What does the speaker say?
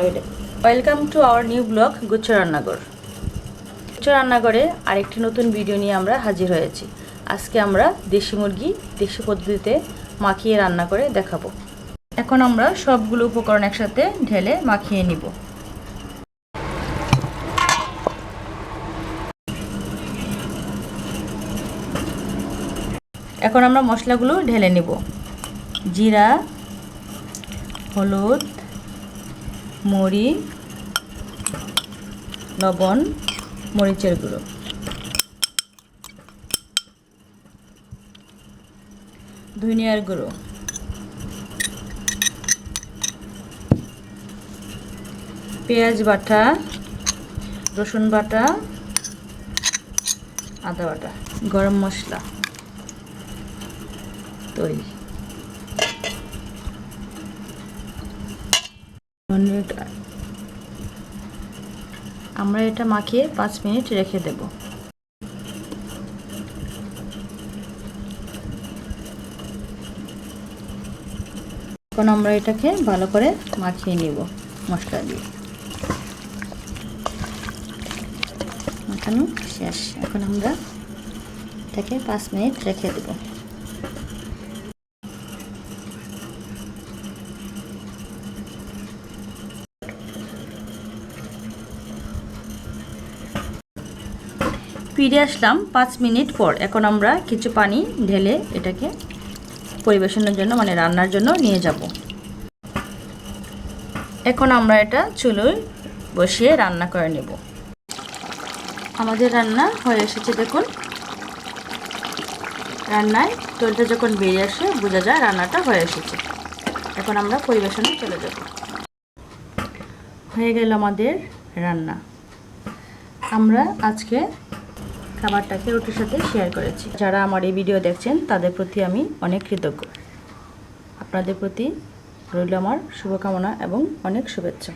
Welcome to our new blog গুচ্ছ রান্নাঘর। গুচ্ছ রান্নাঘরে আরেকটি নতুন ভিডিও নিয়ে আমরা হাজির হয়েছি। আজকে আমরা দেশি মুরগি দেশি পদ্ধতিতে মাখিয়ে রান্না করে দেখাবো। এখন আমরা সবগুলো উপকরণ একসাথে ঢেলে মাখিয়ে নিব। এখন আমরা মশলাগুলো ঢেলে নিব। জিরা, হলুদ, মরি, লবণ, মরিচের গুঁড়ো, ধনিয়ার গুঁড়ো, পেঁয়াজ বাটা, রসুন বাটা, আদা বাটা, গরম মশলা তৈরি। আমরা এটা মাখিয়ে 5 মিনিট রেখে দেব। এখন আমরা এটাকে ভালো করে মাখিয়ে নিব মশলা দিয়ে। মাখানো শেষ। এখন আমরা এটাকে 5 মিনিট রেখে দেব। ফিরে আসলাম 5 মিনিট পর। এখন আমরা কিছু পানি ঢেলে এটাকে পরিবেশনের জন্য মানে রান্নার জন্য নিয়ে যাব। এখন আমরা এটা চুলোয় বসিয়ে রান্না করে নেব। আমাদের রান্না হয়ে এসেছে। দেখুন, রান্নায় তেলটা যখন বেরিয়ে আসে বোঝা যায় রান্নাটা হয়ে এসেছে। এখন আমরা পরিবেশনে চলে যাব। হয়ে গেল আমাদের রান্না। আমরা আজকে খাবারটাকে রুটির সাথে শেয়ার করেছি। যারা আমার এই ভিডিও দেখছেন তাদের প্রতি আমি অনেক কৃতজ্ঞ। আপনাদের প্রতি রইল আমার শুভকামনা এবং অনেক শুভেচ্ছা।